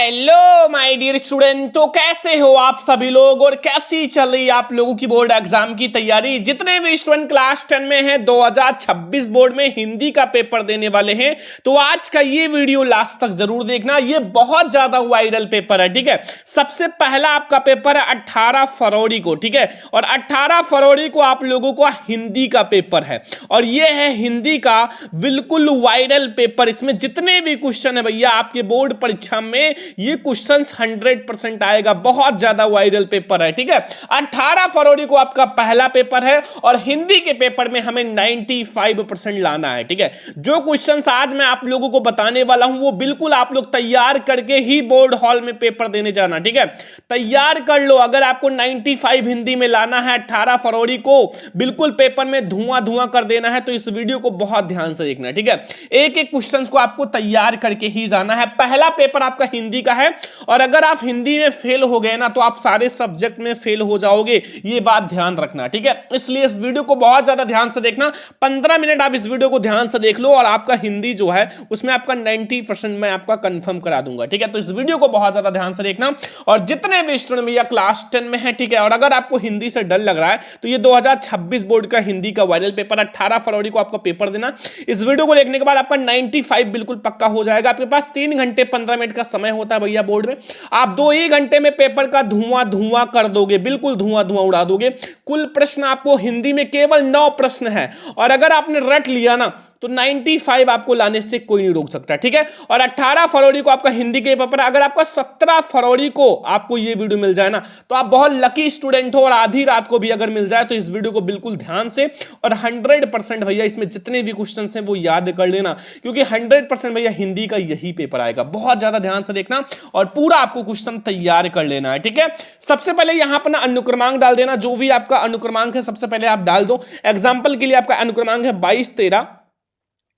Hello my dear student. तो कैसे हो आप सभी लोग और कैसी चल रही है आप लोगों की बोर्ड एग्जाम की तैयारी। जितने भी स्टूडेंट क्लास 10 में हैं 2026 बोर्ड में हिंदी का पेपर देने वाले हैं, तो आज का ये वीडियो लास्ट तक जरूर देखना। ये बहुत ज्यादा वायरल पेपर है, ठीक है। सबसे पहला आपका पेपर है 18 फरवरी को, ठीक है। और 18 फरवरी को आप लोगों को हिंदी का पेपर है और ये है हिंदी का बिल्कुल वायरल पेपर। इसमें जितने भी क्वेश्चन है भैया आपके बोर्ड परीक्षा में ये क्वेश्चंस 100% आएगा। बहुत ज्यादा वायरल पेपर है, ठीक है। 18 फरवरी को आपका पहला पेपर है और हिंदी के पेपर में हमें 95% लाना है, ठीक है। जो क्वेश्चंस आज मैं आप लोगों को बताने वाला हूं वो बिल्कुल आप लोग तैयार करके ही बोर्ड हॉल में पेपर देने जाना, ठीक है। तैयार कर लो। अगर आपको 95 हिंदी में लाना है 18 फरवरी को, बिल्कुल पेपर में धुआं धुआं कर देना है, तो इस वीडियो को बहुत ध्यान से देखना, ठीक है। एक एक क्वेश्चंस को आपको तैयार करके ही जाना है। पहला पेपर आपका हिंदी का है और अगर आप हिंदी में फेल हो गए ना तो आप सारे सब्जेक्ट में फेल हो जाओगे, ये बात ध्यान रखना, ठीक है। इसलिए इस वीडियो को बहुत ज्यादा ध्यान से देखना। 15 मिनट आप इस वीडियो को ध्यान से देख लो और आपका हिंदी जो है उसमें आपका 90% मैं आपका कंफर्म करा दूंगा, ठीक है। तो इस वीडियो को बहुत ज्यादा ध्यान से देखना। और जितने भी स्टूडेंट भैया क्लास 10 में है, ठीक है, और अगर आपको हिंदी से डर लग रहा है तो ये 2026 बोर्ड का हिंदी का वायरल पेपर 18 फरवरी को आपका पेपर देना। इस वीडियो को देखने के बाद आपका 95 बिल्कुल पक्का हो जाएगा। आपके पास 3 घंटे 15 मिनट का समय होता है भैया बोर्ड में। आप 2 ही घंटे में पेपर का धुआं धुआं कर दोगे, बिल्कुल धुआं धुआं उड़ा दोगे। कुल प्रश्न आपको हिंदी में केवल 9 प्रश्न है और अगर आपने रट लिया ना तो 95 आपको लाने से कोई नहीं रोक सकता, ठीक है। और 18 फरवरी को आपका हिंदी के पेपर है। अगर आपका 17 फरवरी को आपको ये वीडियो मिल जाए ना तो आप बहुत लकी स्टूडेंट हो और आधी रात को भी अगर मिल जाए तो इस वीडियो को बिल्कुल ध्यान से और 100% भैया इसमें जितने भी क्वेश्चन हैं वो याद कर लेना, क्योंकि 100% भैया हिंदी का यही पेपर आएगा। बहुत ज्यादा ध्यान से देखना और पूरा आपको क्वेश्चन तैयार कर लेना है, ठीक है। सबसे पहले यहां अपना अनुक्रमांक डाल देना। जो भी आपका अनुक्रमांक है सबसे पहले आप डाल दो। एग्जाम्पल के लिए आपका अनुक्रमांक है 22 13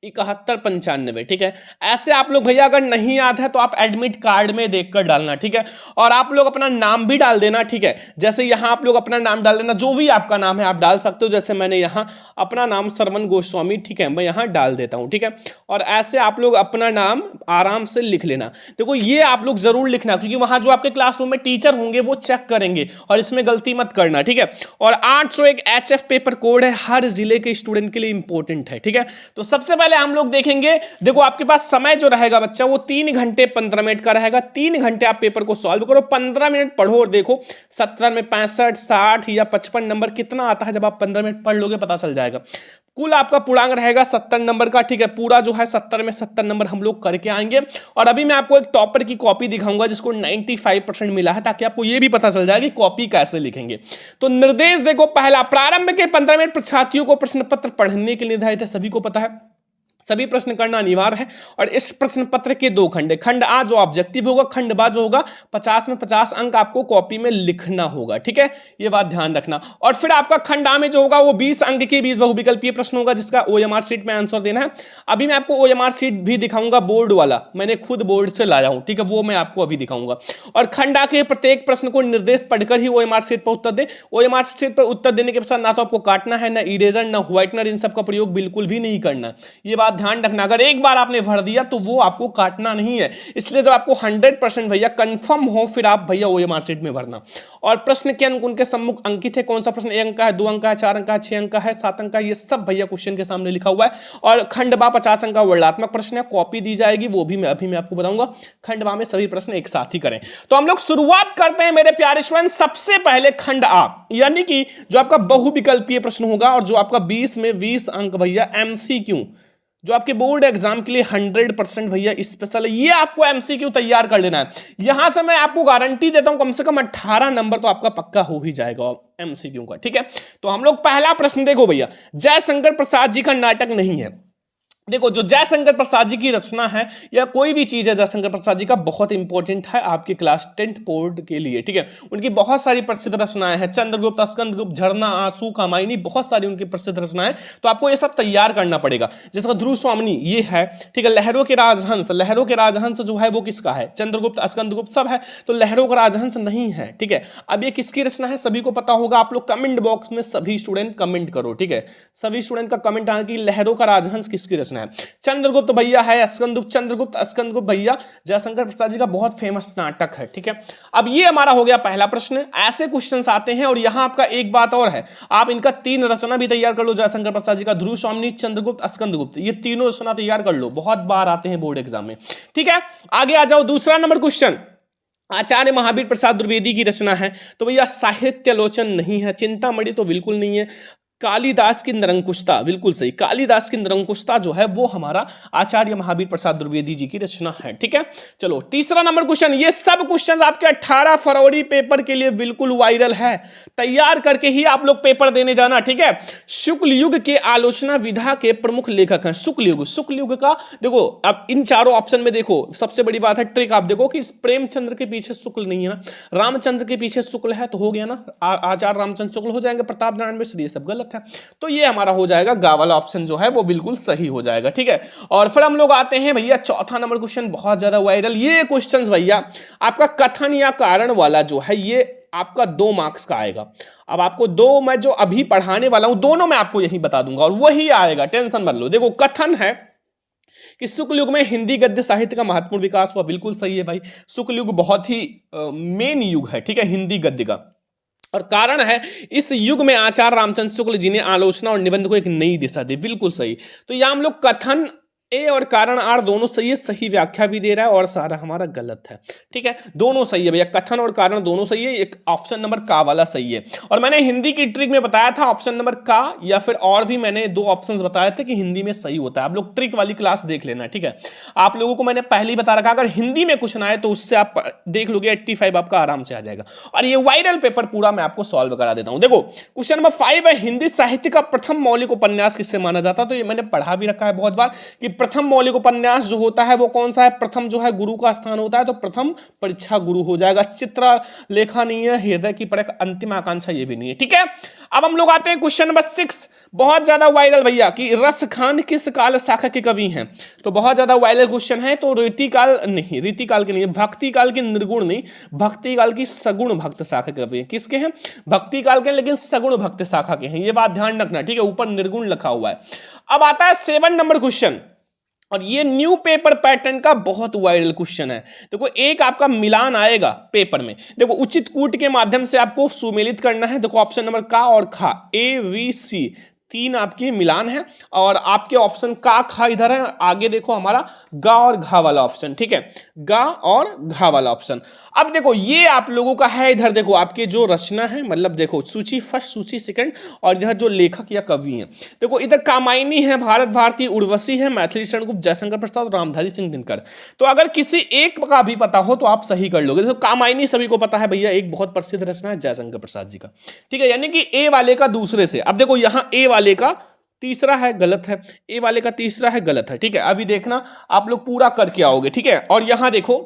71 95, ठीक है। ऐसे आप लोग भैया अगर नहीं याद है तो आप एडमिट कार्ड में देखकर डालना, ठीक है। और आप लोग अपना नाम भी डाल देना, ठीक है। जैसे यहां आप लोग अपना नाम डाल देना, जो भी आपका नाम है आप डाल सकते हो। जैसे मैंने यहां अपना नाम सरवन गोस्वामी, ठीक है, मैं यहां डाल देता हूं, ठीक है। और ऐसे आप लोग अपना नाम आराम से लिख लेना। देखो ये आप लोग जरूर लिखना क्योंकि वहां जो आपके क्लासरूम में टीचर होंगे वो चेक करेंगे और इसमें गलती मत करना, ठीक है। और 801 HF पेपर कोड है, हर जिले के स्टूडेंट के लिए इंपॉर्टेंट है, ठीक है। तो सबसे पहले हम लोग देखेंगे। देखो आपके पास समय जो रहेगा बच्चा वो 3 घंटे 15 मिनट का रहेगा। 3 घंटे आप पेपर को सॉल्व करो, 15 मिनट पढ़ो और देखो 17 में 65 60 या 55 नंबर कितना आता है। जब आप 15 मिनट पढ़ लोगे पता चल जाएगा। कुल आपका पूर्णांक रहेगा 70 नंबर का, ठीक है। पूरा जो है 70 में 70 नंबर हम लोग करके आएंगे। और अभी मैं आपको एक टॉपर की कॉपी दिखाऊंगा जिसको 95% मिला है, ताकि आपको यह भी पता चल जाए कि कॉपी कैसे लिखेंगे। तो निर्देश देखो, पहला, प्रारंभ के 15 मिनट छात्रियों को प्रश्न पत्र पढ़ने के लिए निर्धारित है। सभी को पता है, सभी प्रश्न करना अनिवार्य है। और इस प्रश्न पत्र के 2 खंड है। खंड आ जो ऑब्जेक्टिव होगा, खंड बा जो होगा 50 में 50 अंक आपको कॉपी में लिखना होगा, ठीक है। ये बात ध्यान रखना। और फिर आपका खंड आ में जो होगा वो 20 अंक के 20 बहुविकल्पीय प्रश्न होगा जिसका OMR शीट में आंसर देना है। अभी मैं आपको OMR शीट भी दिखाऊंगा, बोर्ड वाला, मैंने खुद बोर्ड से लाया हूं, ठीक है, वो मैं आपको अभी दिखाऊंगा। और खंड आ के प्रत्येक प्रश्न को निर्देश पढ़कर ही OMR शीट पर उत्तर दे। OMR शीट पर उत्तर देने के पश्चात ना तो आपको काटना है, ना इरेजर, ना व्हाइटनर, इन सब का प्रयोग बिल्कुल भी नहीं करना। ये बात ध्यान रखना। अगर एक बार आपने भर दिया तो वो आपको काटना नहीं है। इसलिए जब आपको 100% भैया कंफर्म हो फिर आप भैया OMR शीट में भरना। और प्रश्न के अंक उनके सम्मुख अंकित है। कौन सा प्रश्न 1 अंक का है, 2 अंक का है, 4 अंक का है, 6 अंक का है, 7 अंक का है, ये सब भैया क्वेश्चन के सामने लिखा हुआ है। और खंड बा 50 अंक का वर्णनात्मक प्रश्न है, कॉपी दी जाएगी, वो भी अभी मैं आपको बताऊंगा। खंड बा में सभी प्रश्न एक साथ ही करें। तो हम लोग शुरुआत करते हैं मेरे प्यारे स्टूडेंट। सबसे पहले खंड आ, यानी कि जो आपका बहुविकल्पीय प्रश्न होगा और जो आपका 20 में 20 अंक भैया MCQ, जो आपके बोर्ड एग्जाम के लिए 100% भैया स्पेशल है, ये आपको MCQ तैयार कर लेना है। यहां से मैं आपको गारंटी देता हूं कम से कम 18 नंबर तो आपका पक्का हो ही जाएगा MCQ का, ठीक है। तो हम लोग पहला प्रश्न देखो भैया, जयशंकर प्रसाद जी का नाटक नहीं है। देखो जो जयशंकर प्रसाद जी की रचना है या कोई भी चीज है जयशंकर प्रसाद जी का, बहुत इंपॉर्टेंट है आपके क्लास 10 बोर्ड के लिए, ठीक है। उनकी बहुत सारी प्रसिद्ध रचनाएं हैं, चंद्रगुप्त, स्कंदगुप्त, झरना, आंसू, कामायनी, बहुत सारी उनकी प्रसिद्ध रचनाएं। तो आपको ये सब तैयार करना पड़ेगा। जैसे ध्रुव स्वामिनी ये है, ठीक है। लहरों के राजहंस, लहरों के राजहंस जो है वो किसका है, चंद्रगुप्त, स्कंदगुप्त सब है। तो लहरों का राजहंस नहीं है, ठीक है। अब ये किसकी रचना है सभी को पता होगा। आप लोग कमेंट बॉक्स में सभी स्टूडेंट कमेंट करो, ठीक है। सभी स्टूडेंट का कमेंट आना कि लहरों का राजहंस किसकी रचना प्रश्न है। चंद्रगुप्त भैया है, स्कंदगुप्त भैया जयशंकर प्रसाद जी का बहुत फेमस नाटक है। ठीक है, अब ये हमारा हो गया पहला प्रश्न। ऐसे क्वेश्चंस आते हैं और यहां आपका एक बात और है, आप इनका 3 रचना भी तैयार कर लो जयशंकर प्रसाद जी का, ध्रुव स्वामिनी, चंद्रगुप्त, स्कंदगुप्त, ये तीनों रचना तैयार कर लो, बहुत बार आते हैं बोर्ड एग्जाम में। ठीक है, आगे आ जाओ। दूसरा नंबर क्वेश्चन, आचार्य महावीर प्रसाद द्विवेदी की रचना है, तो भैया साहित्यालोचन नहीं है, चिंतामणि तो बिल्कुल नहीं है, कालिदास की निरंकुशता बिल्कुल सही, कालिदास की निरंकुशता जो है वो हमारा आचार्य महावीर प्रसाद द्विवेदी जी की रचना है। ठीक है, चलो तीसरा नंबर क्वेश्चन, ये सब क्वेश्चंस आपके 18 फरवरी पेपर के लिए बिल्कुल वायरल है, तैयार करके ही आप लोग पेपर देने जाना। ठीक है, शुक्ल युग के आलोचना विधा के प्रमुख लेखक हैं। शुक्ल युग का देखो, अब इन चारों ऑप्शन में देखो, सबसे बड़ी बात है ट्रिक, आप देखो कि प्रेमचंद्र के पीछे शुक्ल नहीं है ना, रामचंद्र के पीछे शुक्ल है, तो हो गया ना, आचार्य रामचंद्र शुक्ल हो जाएंगे, प्रताप नारायण मिश्र, ये सब गलत है, तो ये हमारा हो जाएगा गा वाला ऑप्शन जो है वो बिल्कुल सही हो जाएगा। ठीक है, और फिर हम लोग आते हैं भैया चौथा नंबर क्वेश्चन, बहुत ज्यादा वायरल ये क्वेश्चंस भैया, आपका कथन या कारण वाला जो है ये आपका 2 मार्क्स का आएगा। अब आपको 2 मैं जो अभी पढ़ाने वाला हूं दोनों में आपको यही बता दूंगा और वही आएगा, टेंशन मत लो। देखो, कथन है कि शुक्ल युग में हिंदी गद्य साहित्य का महत्वपूर्ण विकास हुआ, बिल्कुल सही है भाई, शुक्ल युग बहुत ही मेन युग है। ठीक है, हिंदी गद्य का, और कारण है इस युग में आचार्य रामचंद्र शुक्ल जी ने आलोचना और निबंध को एक नई दिशा दी, बिल्कुल सही। तो यहां हम लोग कथन ए और कारण आर दोनों सही है, सही व्याख्या भी दे रहा है और सारा हमारा गलत है। ठीक है, दोनों सही है भैया, कथन और कारण दोनों सही है, एक ऑप्शन नंबर का वाला सही है। और मैंने हिंदी की ट्रिक में बताया था ऑप्शन नंबर का, या फिर और भी मैंने 2 ऑप्शंस बताए थे कि हिंदी में सही होता है, आप लोग ट्रिक वाली क्लास देख लेना। ठीक है, आप लोगों को मैंने पहले ही बता रखा, अगर हिंदी में कुछ ना आए तो उससे आप देख लोगे 85 आपका आराम से आ जाएगा, और ये वायरल पेपर पूरा मैं आपको सॉल्व करा देता हूं। देखो, क्वेश्चन नंबर 5 है, हिंदी साहित्य का प्रथम मौलिक उपन्यास किससे माना जाता है, तो ये मैंने पढ़ा भी रखा है बहुत बार कि प्रथम मौलिक उपन्यास जो होता है वो कौन सा है, प्रथम जो है गुरु का स्थान होता है, तो प्रथम परीक्षा गुरु हो जाएगा, चित्रलेखा नहीं है, हृदय की परख, अंतिम आकांक्षा ये भी नहीं है। ठीक है, अब हम लोग आते हैं क्वेश्चन नंबर 6, बहुत ज्यादा वायरल भैया, कि रसखान किस काल शाखा के कवि हैं, तो बहुत ज्यादा वायरल क्वेश्चन है, तो रीतिकाल नहीं, रीतिकाल के नहीं, भक्ति काल के निर्गुण नहीं, भक्ति काल की सगुण भक्त शाखा के कवि हैं। किसके हैं, भक्ति काल के, लेकिन सगुण भक्त शाखा के हैं, ये बात ध्यान रखना। ठीक है, ऊपर निर्गुण लिखा हुआ है। अब आता है 7 नंबर क्वेश्चन, और ये न्यू पेपर पैटर्न का बहुत वायरल क्वेश्चन है। देखो, एक आपका मिलान आएगा पेपर में, देखो उचित कूट के माध्यम से आपको सुमेलित करना है। देखो ऑप्शन नंबर का और खा, AVC 3 आपके मिलान है, और आपके ऑप्शन का खा इधर है, आगे देखो हमारा गा और घा वाला ऑप्शन। ठीक है, गा और घा वाला ऑप्शन। अब देखो ये आप लोगों का है, इधर देखो आपके जो रचना है, मतलब देखो सूची फर्स्ट, सूची सेकंड, और इधर जो लेखक या कवि हैं, देखो इधर कामायनी है, भारत भारती, उर्वशी है, मैथिली शरण गुप्त, जयशंकर प्रसाद, रामधारी सिंह दिनकर। तो अगर किसी एक का भी पता हो तो आप सही कर लोगे। देखो कामायनी सभी को पता है भैया, एक बहुत प्रसिद्ध रचना है जयशंकर प्रसाद जी का। ठीक है, यानी कि ए वाले का दूसरे से, अब देखो यहां ए वाले का तीसरा है गलत है, ए वाले का तीसरा है गलत है। ठीक है, अभी देखना आप लोग पूरा करके आओगे। ठीक है, और यहां देखो,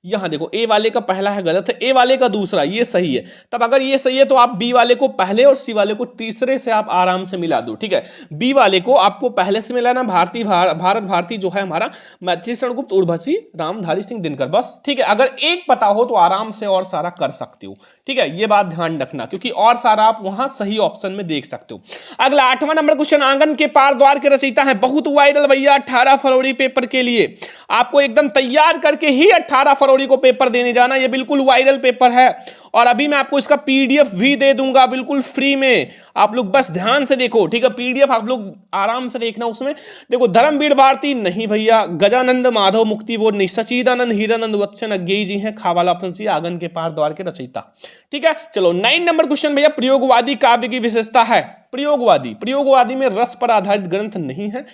यहां देखो ए वाले का पहला है गलत है, ए वाले का दूसरा ये सही है। तब अगर ये सही है तो आप बी वाले को पहले और सी वाले को तीसरे से आप आराम से मिला दो। ठीक है, बी वाले को आपको पहले से मिलाना, भारत भारती जो है हमारा, मैथिली शरण गुप्त, उर्वशी, रामधारी सिंह दिनकर, बस। ठीक है, अगर एक पता हो तो आराम से और सारा कर सकते हो। ठीक है, ये बात ध्यान रखना, क्योंकि और सारा आप वहां सही ऑप्शन में देख सकते हो। अगला 8वां नंबर क्वेश्चन, आंगन के पार द्वार के रचयिता है, बहुत वायरल भैया, 18 फरवरी पेपर के लिए आपको एकदम तैयार करके ही 18 फरवरी को पेपर देने जाना, ये बिल्कुल वायरल पेपर है। और अभी मैं आपको इसका PDF भी दे दूंगा बिल्कुल फ्री में, आप लोग बस ध्यान से देखो। ठीक है, PDF आप लोग आराम से देखना। उसमें देखो, धर्मवीर भारती नहीं भैया, गजानंद माधव मुक्तिबोध नहीं, सचिदानंद हीरानंद वत्सन अज्ञेय जी हैं, खा वाला ऑप्शन सी, आंगन के पार द्वार के रचयिता। ठीक है, चलो 9 नंबर क्वेश्चन भैया, प्रयोगवादी काव्य की विशेषता है, प्रयोगवादी में रस पर आधारित ग्रंथ नहीं है,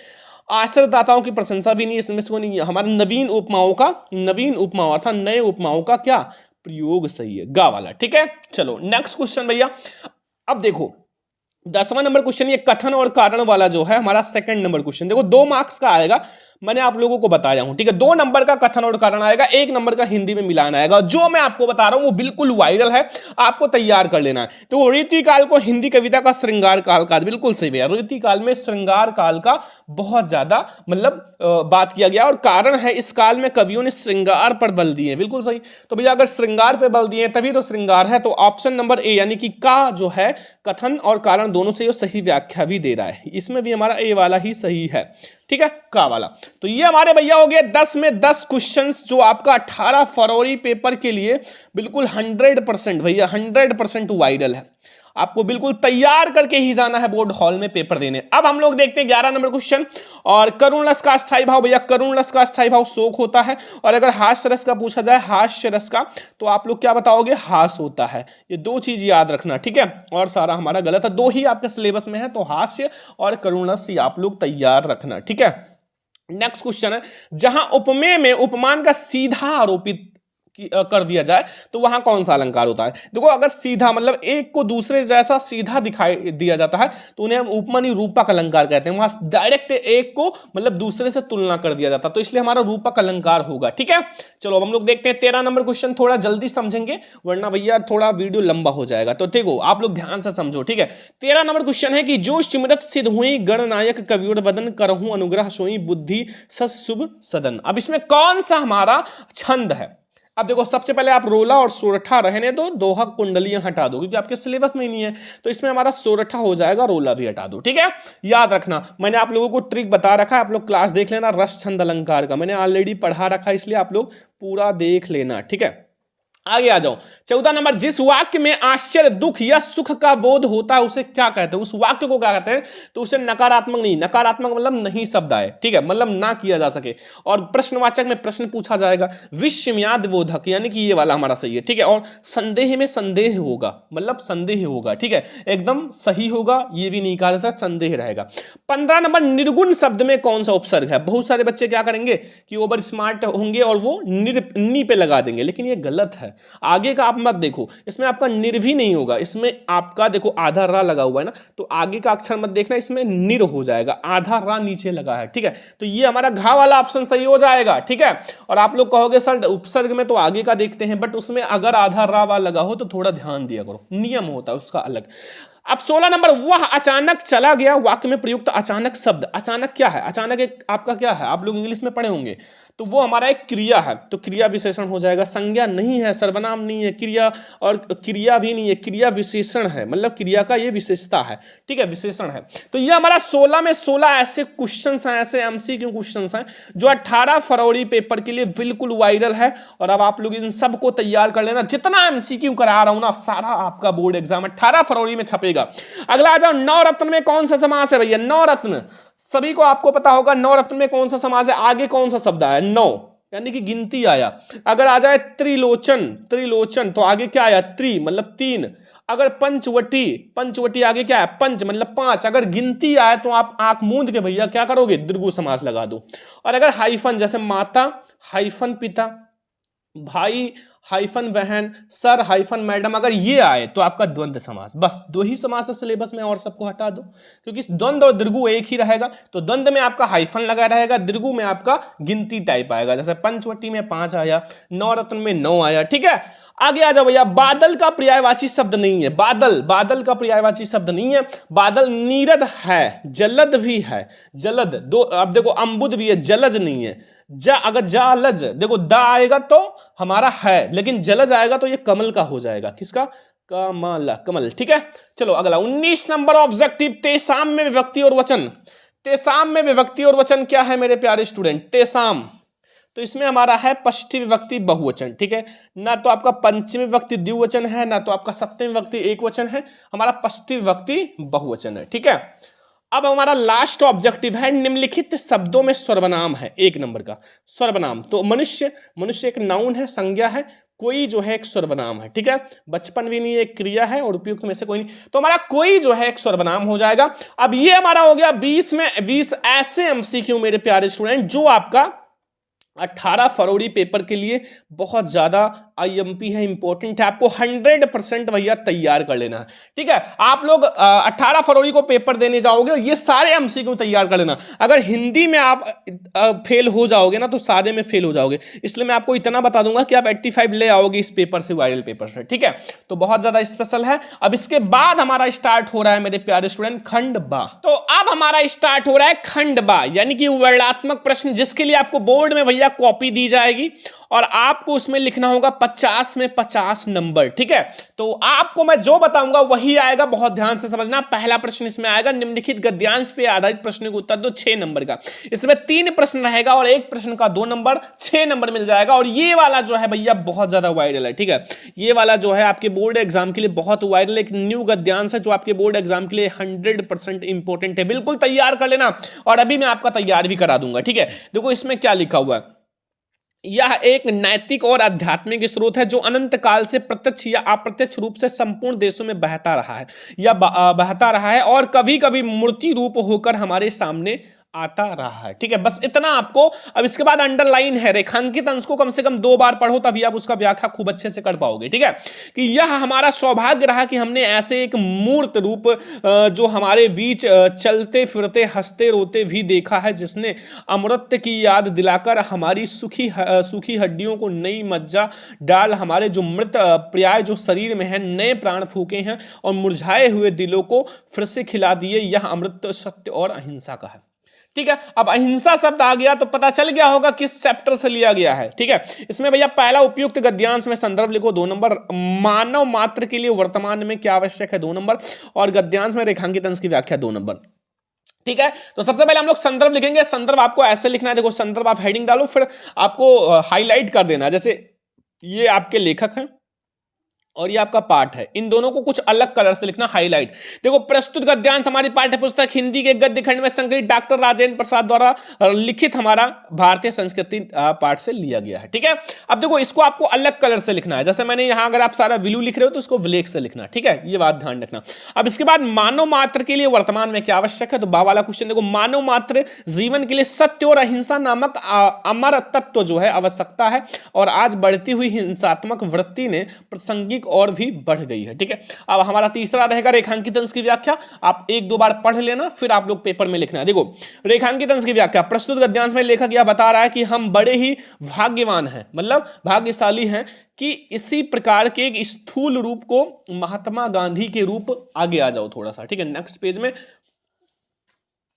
आश्रयदाताओं की प्रशंसा भी नहीं, इसमें से नहीं है, हमारे नवीन उपमाओं अर्थात नए उपमाओं का क्या प्रयोग सही है, गा वाला। ठीक है, चलो नेक्स्ट क्वेश्चन भैया। अब देखो 10वां नंबर क्वेश्चन, ये कथन और कारण वाला जो है हमारा 2nd नंबर क्वेश्चन, देखो 2 मार्क्स का आएगा, मैंने आप लोगों को बताया हूं, ठीक है। 2 नंबर का कथन और कारण आएगा, 1 नंबर का हिंदी में मिलान आएगा। जो मैं आपको बता रहा हूं वो बिल्कुल वायरल है, आपको तैयार कर लेना है। तो रीतिकाल को हिंदी कविता का श्रृंगार काल का, बिल्कुल सही भैया, रीतिकाल में श्रृंगार काल का बहुत ज्यादा मतलब बात किया गया, और कारण है इस काल में कवियों ने श्रृंगार पर बल दिए, बिल्कुल सही। तो भैया अगर श्रृंगार पर बल दिए तभी तो श्रृंगार है, तो ऑप्शन नंबर ए यानी कि का जो है कथन और कारण दोनों से सही व्याख्या भी दे रहा है, इसमें भी हमारा ए वाला ही सही है, ठीक है, का वाला। तो ये हमारे भैया हो गए 10 में 10 क्वेश्चंस जो आपका 18 फरवरी पेपर के लिए बिल्कुल 100% भैया 100% वायरल है। आपको बिल्कुल तैयार करके ही जाना है बोर्ड हॉल में पेपर देने। अब हम लोग देखते हैं 11 नंबर क्वेश्चन, और करुण रस का स्थायी भाव, भैया करुण रस का स्थायी भाव शोक होता है, और अगर हास्य रस का पूछा जाए, हास्य रस का, तो आप लोग क्या बताओगे, हास होता है। ये 2 चीज याद रखना, ठीक है, और सारा हमारा गलत है, 2 ही आपके सिलेबस में है, तो हास्य और करुण रस आप लोग तैयार रखना, ठीक है। नेक्स्ट क्वेश्चन है, जहां उपमेय में उपमान का सीधा आरोपित कर दिया जाए तो वहां कौन सा अलंकार होता है। देखो अगर सीधा मतलब एक को दूसरे जैसा सीधा दिखाई दिया जाता है तो उन्हें हम उपमानी रूपक अलंकार कहते हैं। वहां डायरेक्ट एक को मतलब दूसरे से तुलना कर दिया जाता, तो इसलिए हमारा रूपक अलंकार होगा, ठीक है। चलो अब हम लोग देखते हैं 13 नंबर क्वेश्चन, थोड़ा जल्दी समझेंगे वरना भैया थोड़ा वीडियो लंबा हो जाएगा, तो ठीक हो, आप लोग ध्यान से समझो, ठीक है। 13 नंबर क्वेश्चन है कि जो सिमरत सिद्ध हुई गणनायक कवियोर वदन करहूं अनुग्रह सोई बुद्धि सस शुभ सदन। अब इसमें कौन सा हमारा छंद है। अब देखो सबसे पहले आप रोला और सोरठा रहने दो, दोहा कुंडलियां हटा दो क्योंकि आपके सिलेबस में ही नहीं है, तो इसमें हमारा सोरठा हो जाएगा, रोला भी हटा दो, ठीक है। याद रखना मैंने आप लोगों को ट्रिक बता रखा है, आप लोग क्लास देख लेना, रस छंद अलंकार का मैंने ऑलरेडी पढ़ा रखा है, इसलिए आप लोग पूरा देख लेना, ठीक है। आगे आ जाओ 14 नंबर, जिस वाक्य में आश्चर्य दुख या सुख का बोध होता है उसे क्या कहते हैं, उस वाक्य को क्या कहते हैं, तो उसे नकारात्मक नहीं, नकारात्मक मतलब नहीं शब्द आए, ठीक है, मतलब ना किया जा सके, और प्रश्नवाचक में प्रश्न पूछा जाएगा, विस्मयाद बोधक यानी कि ये वाला हमारा सही है, ठीक है, और संदेह में संदेह होगा मतलब संदेह होगा, ठीक है, एकदम सही होगा, ये भी नहीं कहा जा सकता, संदेह रहेगा। 15 नंबर, निर्गुण शब्द में कौन सा उपसर्ग है। बहुत सारे बच्चे क्या करेंगे कि ओवर स्मार्ट होंगे और वो नी पे लगा देंगे, लेकिन ये गलत है। आगे का आप मत देखो, इसमें आपका निर भी नहीं होगा, इसमें आपका देखो आधा रा लगा हुआ है ना, तो आगे का अक्षर मत देखना, इसमें निर हो जाएगा, आधा रा नीचे लगा है, ठीक है, तो ये हमारा घा वाला ऑप्शन सही हो जाएगा, ठीक है। और आप लोग कहोगे सर उपसर्ग में तो आगे का देखते हैं, बट उसमें अगर आधा रा वाला लगा हो तो थोड़ा ध्यान दिया करो, नियम होता है उसका अलग। अब 16 नंबर, वह अचानक चला गया, वाक्य में प्रयुक्त अचानक शब्द। अचानक क्या है, अचानक एक आपका क्या है, आप लोग इंग्लिश में पढ़े होंगे, तो वो हमारा एक क्रिया है, तो क्रिया विशेषण हो जाएगा, संज्ञा नहीं है, सर्वनाम नहीं है, क्रिया और क्रिया भी नहीं है, क्रिया विशेषण है, मतलब क्रिया का ये विशेषता है, ठीक है, विशेषण है। तो ये हमारा 16 में 16 ऐसे क्वेश्चंस हैं, ऐसे एमसीक्यू क्वेश्चंस हैं जो 18 फरवरी पेपर के लिए बिल्कुल वायरल है, और अब आप लोग इन सबको तैयार कर लेना, जितना एमसीक्यू करा रहा हूं ना सारा आपका बोर्ड एग्जाम 18 फरवरी में छपेगा। अगला आ जाओ, नवरत्न में कौन सा समास है भैया, नवरत्न सभी को आपको पता होगा, नवरत्न में कौन सा समास है, आगे कौन सा शब्द आया, नौ यानी कि गिनती आया। अगर आ जाए त्रिलोचन, त्रिलोचन तो आगे क्या आया, त्रि मतलब 3। अगर पंचवटी, पंचवटी आगे क्या है, पंच मतलब 5। अगर गिनती आए तो आप आंख मूंद के भैया क्या करोगे, दीर्घ समास लगा दो। और अगर हाइफन जैसे माता हाइफन पिता, भाई हाइफन बहन, सर हाइफन मैडम, अगर ये आए तो आपका द्वंद्व समास। बस 2 ही समास है सिलेबस में, और सबको हटा दो क्योंकि द्वंद्व और दीर्घु एक ही रहेगा। तो द्वंद्व में आपका हाइफन लगा रहेगा, दीर्घु में आपका गिनती टाइप आएगा, जैसे पंचवटी में 5 आया, नवरत्न में 9 आया, ठीक है। आगे आ जाओ भैया, बादल का पर्यायवाची शब्द नहीं है, बादल, बादल का पर्यायवाची शब्द नहीं है, बादल नीरद है, जलद भी है, जलद दो, अब देखो अम्बुद भी है, जलज नहीं है। अगर जालज देखो दा आएगा तो हमारा है, लेकिन जलज आएगा तो ये कमल का हो जाएगा, किसका, कमल, कमल, ठीक है। चलो अगला 19 नंबर ऑब्जेक्टिव, तेसाम में विभक्ति और वचन। तेसाम में विभक्ति और वचन क्या है मेरे प्यारे स्टूडेंट, तेसाम तो इसमें हमारा है षष्ठी विभक्ति बहुवचन, ठीक है, ना तो आपका पंचमी विभक्ति द्विवचन है, ना तो आपका सप्तमी विभक्ति एक वचन है, हमारा षष्ठी विभक्ति बहुवचन है, ठीक है। अब हमारा लास्ट ऑब्जेक्टिव है, निम्नलिखित शब्दों में सर्वनाम है, 1 नंबर का सर्वनाम। तो मनुष्य, मनुष्य एक नाउन है, संज्ञा है, कोई जो है एक सर्वनाम है, ठीक है, बचपन भी नहीं है, एक क्रिया है, और उपयुक्त में से कोई नहीं, तो हमारा कोई जो है एक सर्वनाम हो जाएगा। अब ये हमारा हो गया 20 में 20 ऐसे एमसीक्यू मेरे प्यारे स्टूडेंट जो आपका 18 फरवरी पेपर के लिए बहुत ज्यादा आईएमपी है, इंपॉर्टेंट है, आपको 100% भैया तैयार कर लेना है। ठीक है, आप लोग 18 फरवरी को पेपर देने जाओगे और ये सारे एमसीक्यू तैयार कर लेना। अगर हिंदी में आप फेल हो जाओगे ना तो सारे में फेल हो जाओगे, इसलिए मैं आपको इतना बता दूंगा कि आप 85 ले आओगे इस पेपर से, वायरल पेपर से। ठीक है, तो बहुत ज्यादा स्पेशल है। अब इसके बाद हमारा स्टार्ट हो रहा है मेरे प्यारे स्टूडेंट खंड बा। तो अब हमारा स्टार्ट हो रहा है खंड बा, यानी कि वर्णात्मक प्रश्न, जिसके लिए आपको बोर्ड में भैया कॉपी दी जाएगी और आपको उसमें लिखना होगा 50 में 50 नंबर। ठीक है, तो आपको मैं जो बताऊंगा वही आएगा, बहुत ध्यान से समझना। पहला प्रश्न इसमें आएगा, निम्नलिखित गद्यांश पे आधारित प्रश्न को उत्तर दो 6 नंबर का। इसमें 3 प्रश्न रहेगा और एक प्रश्न का 2 नंबर, 6 नंबर मिल जाएगा। और ये वाला जो है भैया बहुत ज्यादा वायरल है। ठीक है, ये वाला जो है आपके बोर्ड एग्जाम के लिए बहुत वायरल, एक न्यू गद्यांश है जो आपके बोर्ड एग्जाम के लिए 100% इंपॉर्टेंट है। बिल्कुल तैयार कर लेना और अभी मैं आपका तैयार भी करा दूंगा। ठीक है, देखो इसमें क्या लिखा हुआ है। यह एक नैतिक और आध्यात्मिक स्रोत है जो अनंत काल से प्रत्यक्ष या अप्रत्यक्ष रूप से संपूर्ण देशों में बहता रहा है या बहता रहा है और कभी कभी मूर्ति रूप होकर हमारे सामने आता रहा है। ठीक है, बस इतना आपको। अब इसके बाद अंडरलाइन है, रेखांकित अंश को कम से कम 2 बार पढ़ो तभी आप उसका व्याख्या खूब अच्छे से कर पाओगे। ठीक है, कि यह हमारा सौभाग्य रहा कि हमने ऐसे एक मूर्त रूप जो हमारे बीच चलते फिरते हंसते रोते भी देखा है, जिसने अमृत की याद दिलाकर हमारी सूखी हड्डियों को नई मज्जा डाल हमारे जो मृत प्राय जो शरीर में है नए प्राण फूके हैं और मुरझाए हुए दिलों को फिर से खिला दिए। यह अमृत सत्य और अहिंसा का है। ठीक है, अब अहिंसा शब्द आ गया तो पता चल गया होगा किस चैप्टर से लिया गया है। ठीक है, इसमें भैया पहला उपयुक्त गद्यांश में संदर्भ लिखो 2 नंबर, मानव मात्र के लिए वर्तमान में क्या आवश्यक है 2 नंबर, और गद्यांश में रेखांकित अंश की व्याख्या 2 नंबर। ठीक है, तो सबसे पहले हम लोग संदर्भ लिखेंगे। संदर्भ आपको ऐसे लिखना है, देखो संदर्भ आप हेडिंग डालो, फिर आपको हाईलाइट कर देना। जैसे ये आपके लेखक हैं और ये आपका पाठ है, इन दोनों को कुछ अलग कलर से लिखना, हाईलाइट। देखो प्रस्तुत गद्यांश हमारी पाठ्य पुस्तक हिंदी के गद्य खंड में संकलित डॉक्टर राजेंद्र प्रसाद द्वारा लिखित हमारा भारतीय संस्कृति पाठ से लिया गया है। ठीक है, अब देखो इसको आपको अलग कलर से लिखना है। जैसे मैंने यहां अगर आप सारा ब्लू लिख रहे हो तो इसको ब्लैक से लिखना। ठीक है, ये बात ध्यान रखना। अब इसके बाद मानव मात्र के लिए वर्तमान में क्या आवश्यक है, तो बा वाला क्वेश्चन देखो, मानव मात्र जीवन के लिए सत्य और अहिंसा नामक अमर तत्व जो है आवश्यकता है और आज बढ़ती हुई हिंसात्मक वृत्ति ने प्रासंगिक और भी बढ़ गई है। ठीक है, अब हमारा तीसरा रहेगा रेखांकित अंश की व्याख्या। आप 1-2 बार पढ़ लेना, फिर आप लोग पेपर में लिखना है। देखो रेखांकित अंश की व्याख्या, प्रस्तुत गद्यांश में लेखक यह बता रहा है कि हम बड़े ही भाग्यवान हैं, मतलब भाग्यशाली हैं कि इसी प्रकार के एक स्थूल रूप को महात्मा गांधी के रूप, आगे आ जाओ थोड़ा सा। ठीक है, नेक्स्ट पेज में,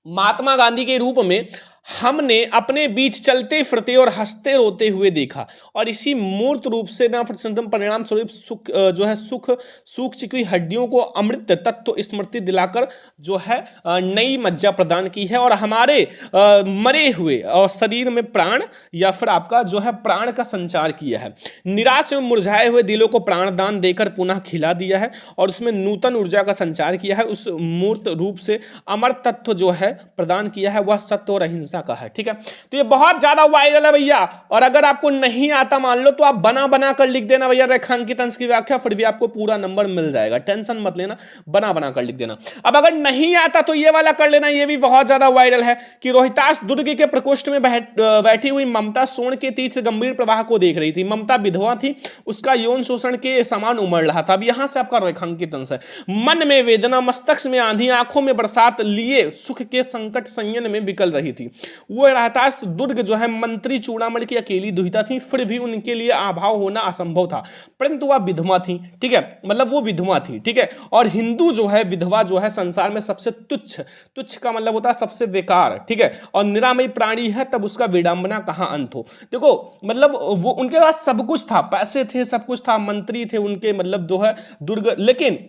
महात्मा गांधी के रूप में हमने अपने बीच चलते फिरते और हंसते रोते हुए देखा और इसी मूर्त रूप से ना परिणाम स्वरूप सुख जो है सूख चुकी हड्डियों को अमृत तत्व स्मृति दिलाकर जो है नई मज्जा प्रदान की है और हमारे मरे हुए और शरीर में प्राण या फिर आपका जो है प्राण का संचार किया है। निराश एवं मुरझाए हुए दिलों को प्राणदान देकर पुनः खिला दिया है और उसमें नूतन ऊर्जा का संचार किया है। उस मूर्त रूप से अमर तत्व जो है प्रदान किया है वह सत्य और अहिंसा का है। ठीक है, तो ये बहुत ज्यादा वायरल है भैया। और अगर आपको नहीं आता मान लो तो आप बना बना कर लिख देना भैया रेखांकित अंश की व्याख्या, फिर भी आपको पूरा नंबर मिल जाएगा, टेंशन मत लेना, बना बना कर लिख देना। अब अगर नहीं आता तो ये वाला कर लेना, ये भी बहुत ज्यादा वायरल है कि रोहितास दुर्ग के प्रकोष्ठ में बैठी हुई ममता सोन के तीसरे गंभीर प्रवाह को देख रही थी। ममता विधवा थी, उसका यौन शोषण के समान उमड़ रहा था। अब यहां से आपका रेखांकित अंश है, मन में वेदना, मस्तक में आंधी, आंखों में बरसात लिए सुख के संकट संयन में बिकल रही थी। वो रोहतास दुर्ग जो है मंत्री चूड़ामणि की अकेली दुहिता थी, फिर भी उनके लिए अभाव होना असंभव था, परंतु वह विधवा थी। ठीक है, मतलब वो विधवा थी। ठीक है, और हिंदू जो है विधवा जो है संसार में सबसे तुच्छ का मतलब होता है सबसे बेकार। ठीक है, और निरामयी प्राणी है, तब उसका विडंबना कहां अंत हो। देखो मतलब वो उनके पास सब कुछ था, पैसे थे, सब कुछ था, मंत्री थे उनके, मतलब जो है दुर्ग, लेकिन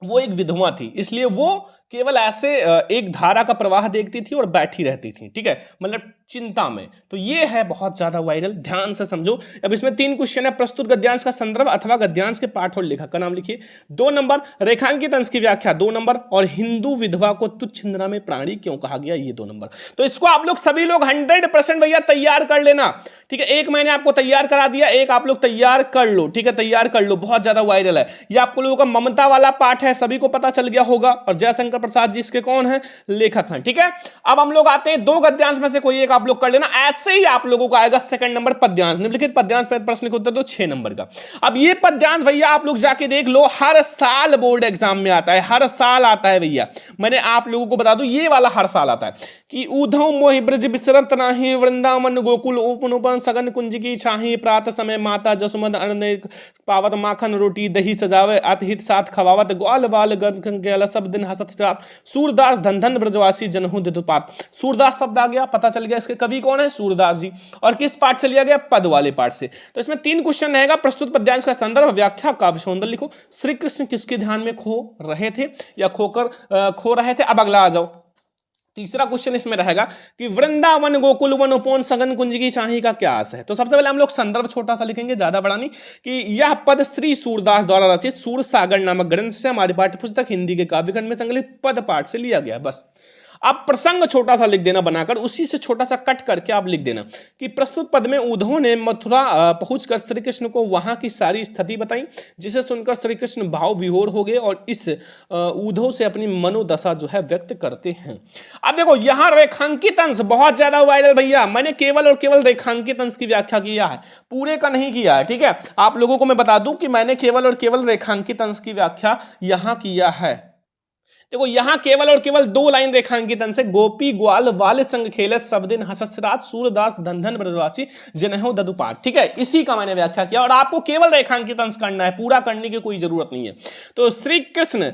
वो एक विधवा थी, इसलिए वो केवल ऐसे एक धारा का प्रवाह देखती थी और बैठी रहती थी। ठीक है, मतलब चिंता में। तो ये है बहुत ज्यादा वायरल, ध्यान से समझो। अब इसमें 3 क्वेश्चन है, प्रस्तुत गद्यांश का संदर्भ अथवा गद्यांश के पाठ और लेखक का नाम लिखिए 2 नंबर, रेखांकित अंश की व्याख्या 2 नंबर, और हिंदू विधवा को तुच्छ निरामय प्राणी क्यों कहा गया ये 2 नंबर। तो इसको आप लोग सभी लोग 100% भैया तैयार कर लेना। ठीक है, एक मैंने आपको तैयार करा दिया, एक आप लोग तैयार कर लो। ठीक है, तैयार कर लो, बहुत ज्यादा वायरल है ये। आप लोगों का ममता वाला पाठ है, सभी को पता चल गया होगा, और जयशंकर प्रसाद जी इसके कौन है, लेखक हैं। ठीक है, अब हम लोग आते हैं दो गद्यांश में से कोई एक आप लोग कर लेना, ऐसे ही आप लोगों को आएगा सेकंड नंबर पद्यांश। निम्नलिखित पद्यांश पर प्रश्न उत्तर दो 6 नंबर का। अब ये पद्यांश भैया आप लोग जाके देख लो, हर साल बोर्ड एग्जाम में आता है, हर साल आता है भैया। मैंने आप लोगों को बता दूं ये वाला हर साल आता है कि ऊधव मोहि ब्रज बिसरत नाही, वृंदावन गोकुल उपनुपन सगन कुंज की छाही, प्रात समय माता जसुमद अन्न पावत, माखन रोटी दही सजावे, अतहित साथ खवावत, ग्वाल बाल गल सब दिन हसत रात, सूरदास धन धन ब्रजवासी जनहु दिदुपात। सूरदास शब्द आ गया, पता चल गया इसके कवि कौन है, सूरदास जी। और किस पाठ से लिया गया, पद वाले पाठ से। तो इसमें 3 क्वेश्चन रहेगा, प्रस्तुत पद्यांश का संदर्भ, व्याख्या, काव्य सौंदर्य लिखो। श्री कृष्ण किसके ध्यान में खो रहे थे या खो रहे थे। अब अगला आ जाओ, तीसरा क्वेश्चन इसमें रहेगा कि वृंदावन गोकुल वन उपवन सगन कुंज की छाही का क्या आशय है। तो सबसे पहले हम लोग संदर्भ छोटा सा लिखेंगे, ज्यादा बड़ा नहीं, कि यह पद श्री सूरदास द्वारा रचित सूर सागर नामक ग्रंथ से हमारी पाठ्य पुस्तक हिंदी के काव्यखंड में संकलित पद पाठ से लिया गया। बस अब प्रसंग छोटा सा लिख देना बनाकर, उसी से छोटा सा कट करके आप लिख देना कि प्रस्तुत पद में उद्धव ने मथुरा पहुंचकर श्री कृष्ण को वहां की सारी स्थिति बताई, जिसे सुनकर श्री कृष्ण भाव विभोर हो गए और इस उद्धव से अपनी मनोदशा जो है व्यक्त करते हैं। अब देखो यहां रेखांकित अंश बहुत ज्यादा वायरल भैया, मैंने केवल और केवल रेखांकित अंश की व्याख्या किया है, पूरे का नहीं किया है। ठीक है, आप लोगों को मैं बता दूं कि मैंने केवल और केवल रेखांकित अंश की व्याख्या यहां किया है। देखो यहां केवल और केवल 2 लाइन रेखांकित अंश है, गोपी ग्वाल वाल संग खेलत सब दिन हसत रात, सूरदास धन धन ब्रजवासी जनहु ददुपाठ। ठीक है, इसी का मैंने व्याख्या किया और आपको केवल रेखांकित अंश करना है, पूरा करने की कोई जरूरत नहीं है। तो श्री कृष्ण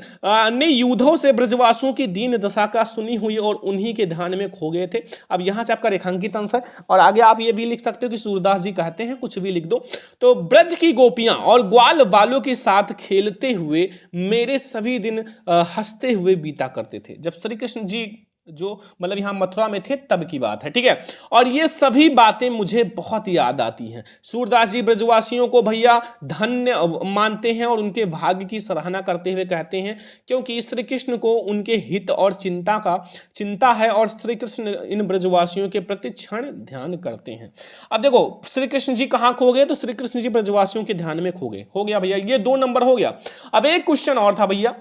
ने युद्धों से ब्रजवासियों की दीन दशा का सुनी हुई और उन्हीं के ध्यान में खो गए थे। अब यहां से आपका रेखांकित अंश है और आगे आप ये भी लिख सकते हो कि सूरदास जी कहते हैं, कुछ भी लिख दो। तो ब्रज की गोपियां और ग्वाल वालों के साथ खेलते हुए मेरे सभी दिन हंसते हुए बीता करते थे। जब श्री कृष्ण जी जो मतलब यहां मथुरा में थे तब की बात है। ठीक है, और ये सभी बातें मुझे बहुत याद आती हैं। सूरदास जी ब्रजवासियों को भैया धन्य मानते हैं और उनके भाग्य की सराहना करते हुए कहते हैं, क्योंकि श्री कृष्ण को उनके हित और चिंता है और श्री कृष्ण इन ब्रजवासियों के प्रति क्षण ध्यान करते हैं। अब देखो श्री कृष्ण जी कहां खो गए, तो श्री कृष्ण जी ब्रजवासियों के ध्यान में खो गए। हो गया भैया, ये 2 नंबर हो गया। अब एक क्वेश्चन और था भैया,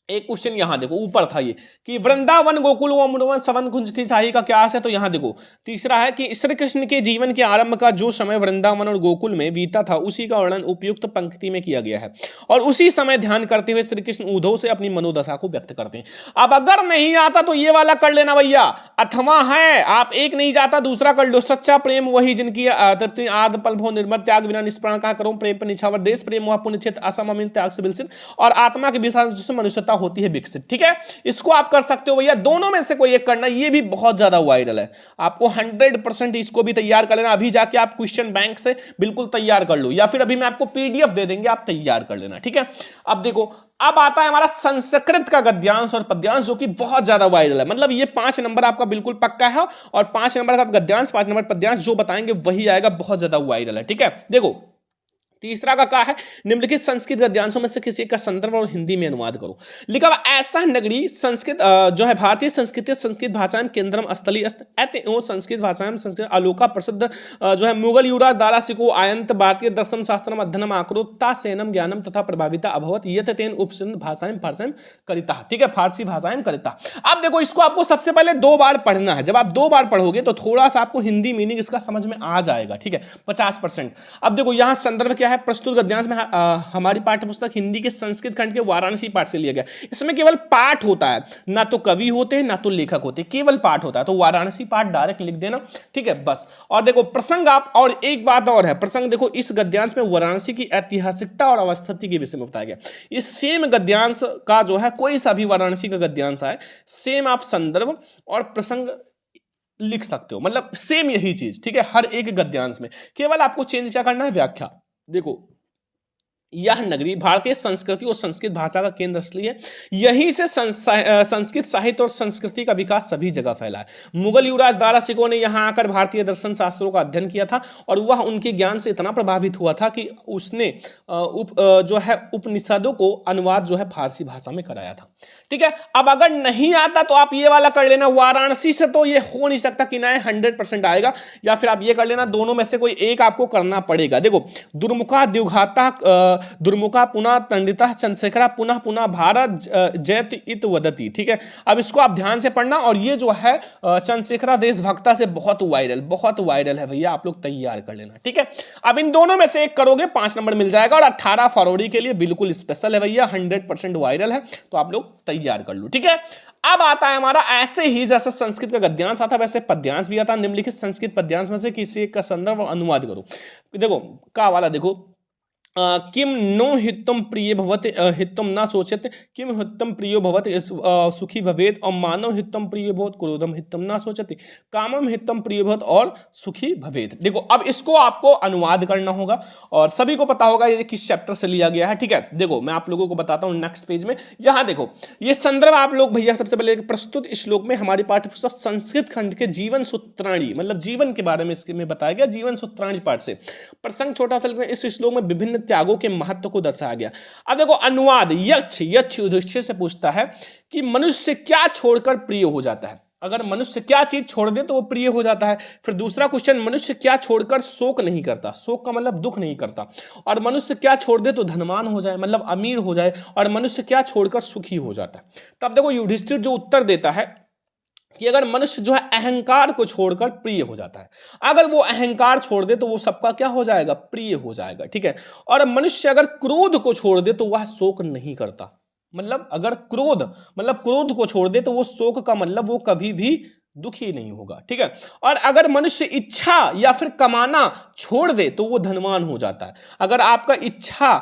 एक क्वेश्चन यहां देखो ऊपर था ये कि वृंदावन गोकुल वन सवन कुंज की छाही का क्या है। तो यहां देखो तीसरा है कि श्री कृष्ण के जीवन के आरंभ का जो समय वृंदावन और गोकुल में बीता था उसी का वर्णन उपयुक्त पंक्ति में किया गया है और उसी समय ध्यान करते हुए श्री कृष्ण उद्धव से अपनी मनोदशा को व्यक्त करते हैं। अब अगर नहीं आता तो ये वाला कर लेना भैया, अथवा है आप एक नहीं जाता दूसरा कर लो, सच्चा प्रेम वही जिनकी तृप्ति आद पल भो निर्मल त्याग बिना निष्प्राण का करो प्रेम पर निछावर देश प्रेम वह पुण्य क्षेत्र असम अमिल त्याग से विलसित और आत्मा के विशाल से मनुष्यता होती है विकसित। ठीक है, इसको आप कर सकते हो भैया, दोनों में से कोई एक करना, ये भी बहुत ज्यादा वायरल है। आपको 100% इसको भी तैयार कर लेना, अभी जाके आप क्वेश्चन बैंक से बिल्कुल तैयार कर लो या फिर अभी मैं आपको पीडीएफ दे देंगे, आप तैयार कर लेना। ठीक है, अब देखो अब आता है हमारा संस्कृत का गद्यांश और पद्यांश जो कि बहुत ज्यादा वायरल है। मतलब ये 5 नंबर आपका बिल्कुल पक्का है और 5 नंबर का गद्यांश 5 नंबर पद्यांश जो बताएंगे वही आएगा, बहुत ज्यादा वायरल है। ठीक है, देखो तीसरा का क्या है, निम्नलिखित संस्कृत गद्यांशों में से किसी का संदर्भ और हिंदी में अनुवाद करो। लिखा हुआ ऐसा नगरी संस्कृत जो है भारतीय संस्कृति संस्कृत भाषाएं केंद्रम स्थली एवं संस्कृत भाषाएं संस्कृत आलोका प्रसिद्ध जो है मुगल युवराज दारा सिको आयंत भारतीय दर्शन शास्त्रम अध्ययनम आक्रोता सेनम ज्ञानम तथा प्रभाविता अभवत यत तेन उपसिंध भाषाएं फारसें करिता। ठीक है, फारसी भाषाएं करिता। अब देखो इसको आपको सबसे पहले 2 बार पढ़ना है, जब आप 2 बार पढ़ोगे तो थोड़ा सा आपको हिंदी मीनिंग इसका समझ में आ जाएगा। ठीक है, 50%। अब देखो यहां संदर्भ क्या है, प्रस्तुत गद्यांश में हमारी पाठ्यपुस्तक हिंदी के संस्कृत खंड के वाराणसी पाठ से लिया गया। इसमें केवल पाठ होता है, ना तो कवि होते हैं ना तो लेखक होते हैं, केवल पाठ होता है, तो वाराणसी पाठ डायरेक्ट लिख देना। ठीक है, बस। और देखो प्रसंग आप, और एक बात और है, प्रसंग देखो इस गद्यांश में वाराणसी की ऐतिहासिकता और अवस्थिति के विषय में बताया गया। इस सेम गद्यांश का जो है कोई सा भी वाराणसी का गद्यांश है, सेम आप संदर्भ और प्रसंग लिख सकते हो, मतलब सेम यही चीज। ठीक है, हर एक गद्यांश में केवल आपको चेंज क्या करना है, व्याख्या। देखो यह नगरी भारतीय संस्कृति और संस्कृत भाषा का केंद्र स्थली है, यहीं से संस्कृत साहित्य और संस्कृति का विकास सभी जगह फैला है। मुगल युवराज दारा सिको ने यहां आकर भारतीय दर्शन शास्त्रों का अध्ययन किया था और वह उनके ज्ञान से इतना प्रभावित हुआ था कि उसने जो है उपनिषदों को अनुवाद जो है फारसी भाषा में कराया था। ठीक है, अब अगर नहीं आता तो आप ये वाला कर लेना, वाराणसी से तो ये हो नहीं सकता कि ना 100% आएगा, या फिर आप ये कर लेना, दोनों में से कोई एक आपको करना पड़ेगा। देखो दुर्मुखा द्युघाता दुर्मुखा पुनः तंडिता चंद्रशेखरा पुनः पुनः भारत जयति इत वदति। ठीक है, अब इसको आप ध्यान से पढ़ना। और ये जो है चंद्रशेखरा देशभक्ता से बहुत वायरल है भैया, आप लोग तैयार कर लेना। ठीक है, अब इन दोनों में से एक करोगे 5 नंबर मिल जाएगा। और 18 फरवरी के लिए बिल्कुल स्पेशल है भैया, 100% वायरल है, तो आप लोग तैयार कर लो। ठीक है, अब आता है हमारा ऐसे ही जैसे संस्कृत का गद्यांश आता है वैसे पद्यांश भी आता है। निम्नलिखित संस्कृत पद्यांश में से किसी एक का संदर्भ और अनुवाद करो। देखो का वाला देखो, किम नो हितम प्रिय भवत हितम ना सोचते, किम हितम प्रियो भवत सुखी भवेत, और मानव हितम प्रिय भवत क्रोधम हितम ना सोचते, कामम हितम प्रिय भवत और सुखी भवेत। देखो अब इसको आपको अनुवाद करना होगा और सभी को पता होगा ये किस चैप्टर से लिया गया है। ठीक है, देखो मैं आप लोगों को बताता हूं नेक्स्ट पेज में। यहां देखो ये संदर्भ आप लोग भैया सबसे पहले प्रस्तुत श्लोक में हमारी पाठ्यपुस्तक संस्कृत खंड के जीवन सूत्राणी, मतलब जीवन के बारे में इसमें बताया गया, जीवन सूत्राणी पाठ से प्रसंग छोटा सा लेकिन इस श्लोक में विभिन्न त्यागों के महत्व को दर्शाया गया। अब देखो अनुवाद, यक्ष युधिष्ठिर से पूछता है कि मनुष्य क्या छोड़कर प्रिय हो जाता है। अगर मनुष्य क्या चीज छोड़ दे तो वो प्रिय हो जाता है। फिर दूसरा क्वेश्चन, मनुष्य क्या छोड़कर शोक नहीं करता, शोक का मतलब दुख नहीं करता। और मनुष्य क्या छोड़ दे तो धनवान हो जाए, मतलब अमीर हो जाए। और मनुष्य क्या छोड़कर सुखी हो जाता है। तब देखो युधिष्ठिर जो उत्तर देता है कि अगर मनुष्य जो है अहंकार को छोड़कर प्रिय हो जाता है, अगर वो अहंकार छोड़ दे तो वो सबका क्या हो जाएगा, प्रिय हो जाएगा। ठीक है, और मनुष्य अगर क्रोध को छोड़ दे तो वह शोक नहीं करता, मतलब अगर क्रोध को छोड़ दे तो वो शोक का मतलब वो कभी भी दुखी नहीं होगा। ठीक है, और अगर मनुष्य इच्छा या फिर कमाना छोड़ दे तो वो धनवान हो जाता है। अगर आपका इच्छा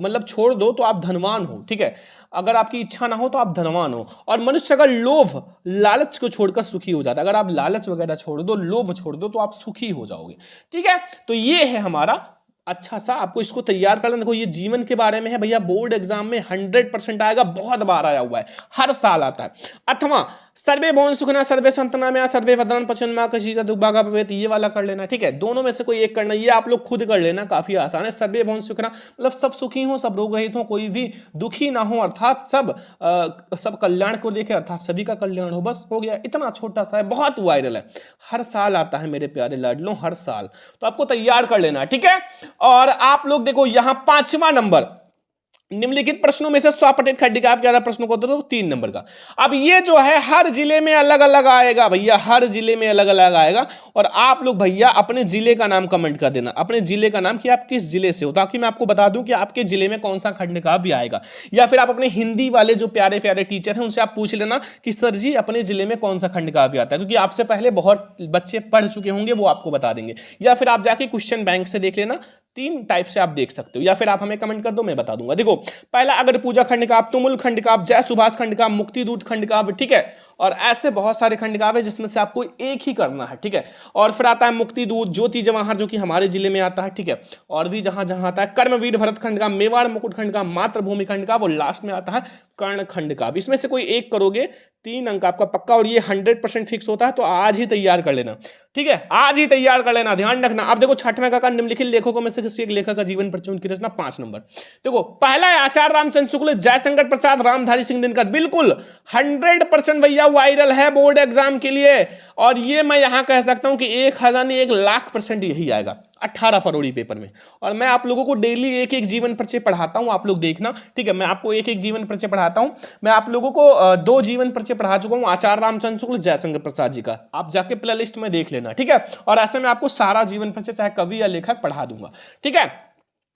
मतलब छोड़ दो तो आप धनवान हो। ठीक है, अगर आपकी इच्छा ना हो तो आप धनवान हो। और मनुष्य अगर लोभ लालच को छोड़कर सुखी हो जाता है, अगर आप लालच वगैरह छोड़ दो, लोभ छोड़ दो तो आप सुखी हो जाओगे। ठीक है, तो ये है हमारा अच्छा सा, आपको इसको तैयार करना। देखो ये जीवन के बारे में है भैया, बोर्ड एग्जाम में 100% आएगा, बहुत बार आया हुआ है, हर साल आता है। अथवा सर्वे भवन सुखना सर्वे संतना में सर्वे भद्रान पचन कशीजा दुर्भागा भवेत, ये वाला कर लेना। ठीक है, दोनों में से कोई एक करना, ये आप लोग खुद कर लेना, काफी आसान है। सर्वे भवन सुखना मतलब सब सुखी हो, सब रोग रहित हो, कोई भी दुखी ना हो, अर्थात सब कल्याण को देखे, अर्थात सभी का कल्याण हो, बस हो गया। इतना छोटा सा है, बहुत वायरल है, हर साल आता है मेरे प्यारे लाडलों, हर साल, तो आपको तैयार कर लेना। ठीक है, और आप लोग देखो यहां 5वां नंबर, निम्नलिखित प्रश्नों में से स्वापटेट खंडिका क्या प्रश्नों को तो 3 नंबर का। अब ये जो है हर जिले में अलग अलग आएगा भैया, हर जिले में अलग अलग आएगा। और आप लोग भैया अपने जिले का नाम कमेंट कर देना, अपने जिले का नाम कि आप किस जिले से हो, ताकि मैं आपको बता दूं कि आपके जिले में कौन सा खंडकाव्य आएगा। या फिर आप अपने हिंदी वाले जो प्यारे प्यारे टीचर हैं उनसे आप पूछ लेना कि सर जी अपने जिले में कौन सा खंडकाव्य आता है, क्योंकि आपसे पहले बहुत बच्चे पढ़ चुके होंगे, वो आपको बता देंगे। या फिर आप जाके क्वेश्चन बैंक से देख लेना, 3 टाइप से आप देख सकते हो, या फिर आप हमें कमेंट कर दो, मैं बता दूंगा। देखो पहला अगर पूजा खंडकाव्य, तुमुल खंडकाव्य, जय सुभाष खंडकाव्य, मुक्तिदूत खंडकाव्य। ठीक है, और ऐसे बहुत सारे खंडकाव्य है जिसमें से आपको एक ही करना है। ठीक है, और फिर आता है मुक्तिदूत, ज्योति जवाहर जो कि हमारे जिले में आता है। ठीक है, और भी जहां जहां आता है कर्मवीर भरत खंडकाव्य, मेवाड़ मुकुट खंडकाव्य, मातृभूमि खंडकाव्य, और लास्ट में आता है कर्ण खंडकाव्य। इसमें से कोई एक करोगे 3 अंक आपका पक्का, और ये 100% फिक्स होता है, तो आज ही तैयार कर लेना। ठीक है, आज ही तैयार कर लेना, ध्यान रखना। अब देखो 6वें का निम्नलिखित लेखकों में से किसी एक लेखक का जीवन परिचय उनकी रचना 5 नंबर। देखो पहला है आचार्य रामचंद्र शुक्ल, जयशंकर प्रसाद, रामधारी सिंह दिनकर, बिल्कुल 100% भैया वायरल है बोर्ड एग्जाम के लिए। और ये मैं यहां कह सकता हूं कि 1000 नहीं 1,00,000% यही आएगा 18 फरवरी पेपर में। और मैं आप लोगों को डेली एक एक जीवन परिचय पढ़ाता हूं, आप लोग देखना। ठीक है, मैं आपको एक एक जीवन परिचय पढ़ाता हूं। मैं आप लोगों को 2 जीवन परिचय पढ़ा चुका हूं, आचार्य रामचंद्र शुक्ल, जयशंकर प्रसाद जी का, आप जाके प्ले लिस्ट में देख लेना। ठीक है, और ऐसे में आपको सारा जीवन परिचय चाहे कवि या लेखक पढ़ा दूंगा। ठीक है,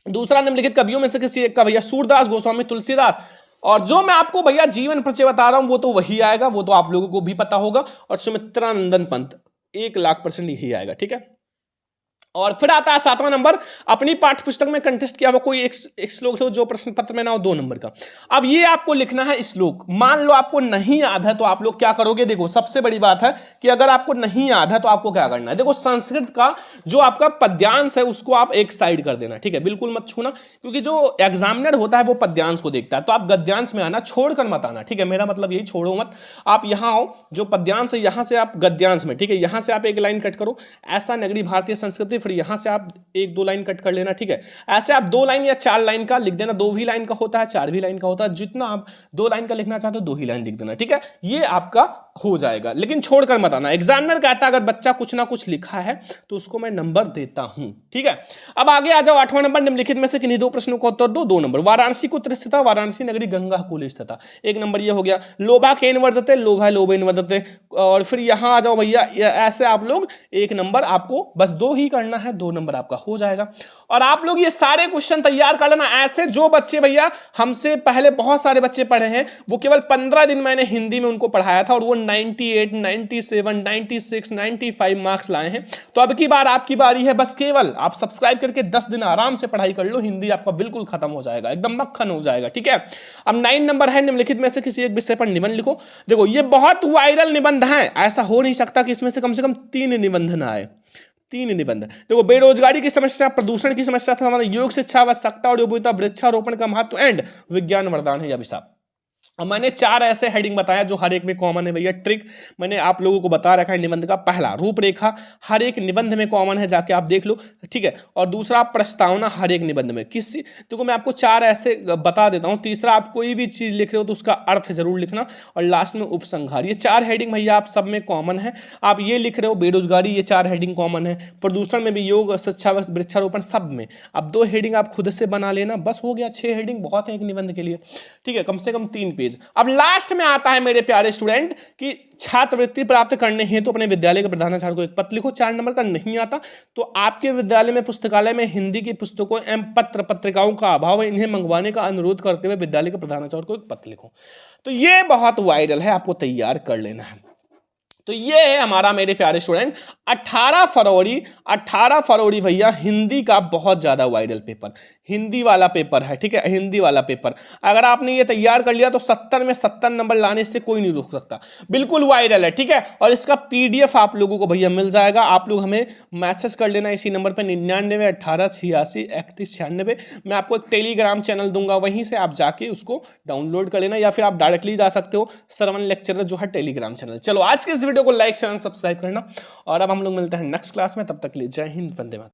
दूसरा निम्नलिखित कवियों में से किसी एक का भैया सूरदास गोस्वामी, तुलसीदास। और जो मैं आपको भैया जीवन परिचय बता रहा हूं वो तो वही आएगा, वो तो आप लोगों को भी पता होगा। और सुमित्रानंदन पंत, 1,00,000% यही आएगा। ठीक है, और फिर आता है 7वां नंबर, अपनी पाठ्य पुस्तक में कंटेस्ट किया हुआ कोई एक श्लोक हो जो प्रश्न पत्र में ना हो, 2 नंबर का। अब ये आपको लिखना है श्लोक। मान लो आपको नहीं याद है तो आप लोग क्या करोगे, देखो सबसे बड़ी बात है कि अगर आपको नहीं याद है तो आपको क्या करना है। देखो संस्कृत का जो आपका पद्यांश है उसको आप एक साइड कर देना। ठीक है, बिल्कुल मत छूना, क्योंकि जो एग्जामिनर होता है वो पद्यांश को देखता है, तो आप गद्यांश में आना, छोड़कर मत आना। ठीक है, मेरा मतलब यही, छोड़ो मत, आप यहाँ आओ, जो पद्यांश है यहां से आप गद्यांश में। ठीक है, यहां से आप एक लाइन कट करो, ऐसा नगरी भारतीय संस्कृति, फिर यहां से आप 1-2 लाइन कट कर लेना। ठीक है, ऐसे आप 2 लाइन या 4 लाइन का लिख देना, 2 भी लाइन का होता है, 4 भी लाइन का होता है, जितना आप 2 लाइन का लिखना चाहते हो 2 ही लाइन लिख देना। ठीक है, ये आपका हो जाएगा, लेकिन छोड़कर मत आना। एग्जामिनर कहता है अगर बच्चा कुछ ना कुछ लिखा है तो उसको मैं नंबर देता हूं, ठीक है। अब आगे आ जाओ, 8वां नंबर, निम्नलिखित में से किन्हीं दो प्रश्नों का उत्तर दो। 2 नंबर, वाराणसी को स्थित वाराणसी नगरी गंगा कुल स्थित। 1 नंबर ये हो गया। लोभा केन वर्धते, लोभा लोभेन वर्धते। और फिर यहां आ जाओ भैया, ऐसे आप लोग 1 नंबर, आपको बस 2 ही करना है, 2 नंबर आपका हो जाएगा। और आप लोग ये सारे क्वेश्चन तैयार कर लेना। ऐसे जो बच्चे भैया हमसे पहले बहुत सारे बच्चे पढ़े हैं, वो केवल 15 दिन मैंने हिंदी में उनको पढ़ाया था और वो 98, 97, 96, 95 मार्क्स लाए हैं। तो अब की बार आपकी बारी है, बस केवल आप सब्सक्राइब करके 10 दिन आराम से पढ़ाई कर लो, हिंदी आपका बिल्कुल खत्म हो जाएगा, एकदम मक्खन हो जाएगा, ठीक है। अब 9 नंबर है, निम्नलिखित में से किसी एक विषय पर निबंध लिखो। देखो ये बहुत वायरल निबंध है, ऐसा हो नहीं सकता कि इसमें से कम 3 निबंध ना आए। 3 निबंध। देखो, बेरोजगारी की समस्या, प्रदूषण की समस्या, था हमारा योग शिक्षा आवश्यकता और योग्यता, वृक्षारोपण का महत्व एंड विज्ञान वरदान है या अभिशाप। अब मैंने 4 ऐसे हेडिंग बताया जो हर एक में कॉमन है भैया। ट्रिक मैंने आप लोगों को बता रखा है निबंध का। पहला, रूपरेखा हर एक निबंध में कॉमन है, जाके आप देख लो, ठीक है। और दूसरा, प्रस्तावना हर एक निबंध में। किसी देखो मैं आपको 4 ऐसे बता देता हूं। तीसरा, आप कोई भी चीज लिख रहे हो तो उसका अर्थ जरूर लिखना। और लास्ट में उपसंहार। ये 4 हेडिंग भैया आप सब में कॉमन है। आप ये लिख रहे हो बेरोजगारी, ये 4 हेडिंग कॉमन है। प्रदूषण में भी, योग शिक्षा वृक्षारोपण, सब में। अब 2 हेडिंग आप खुद से बना लेना, बस हो गया। 6 हेडिंग बहुत है एक निबंध के लिए, ठीक है। कम से कम 3 पेज। अब लास्ट में आता है मेरे प्यारे स्टूडेंट कि छात्रवृत्ति प्राप्त करने हेतु तो अपने विद्यालय के प्रधानाचार्य को एक पत्र लिखो। 4 नंबर का नहीं आता तो आपके विद्यालय में पुस्तकालय में हिंदी की पुस्तकों एवं पत्र पत्रिकाओं का अभाव है, इन्हें मंगवाने का अनुरोध करते हुए विद्यालय के प्रधानाचार्य को एक पत्र लिखो। तो ये बहुत वायरल है, आपको तैयार कर लेना है। तो ये है हमारा मेरे प्यारे स्टूडेंट 18 फरवरी भैया हिंदी का बहुत ज्यादा वायरल पेपर, हिंदी वाला पेपर है, ठीक है। हिंदी वाला पेपर अगर आपने ये तैयार कर लिया तो 70 में 70 नंबर लाने से कोई नहीं रोक सकता, बिल्कुल वायरल है, ठीक है। और इसका PDF आप लोगों को भैया मिल जाएगा। आप लोग हमें मैसेज कर लेना इसी नंबर पर 99 18 86 31 96। मैं आपको एक टेलीग्राम चैनल दूंगा, वहीं से आप जाके उसको डाउनलोड कर लेना, या फिर आप डायरेक्टली जा सकते हो श्रवण लेक्चरर जो है टेलीग्राम चैनल। चलो आज के इस वीडियो को लाइक शेयर सब्सक्राइब करना, और अब हम लोग मिलते हैं नेक्स्ट क्लास में। तब तक के लिए जय हिंद, वंदे मातरम।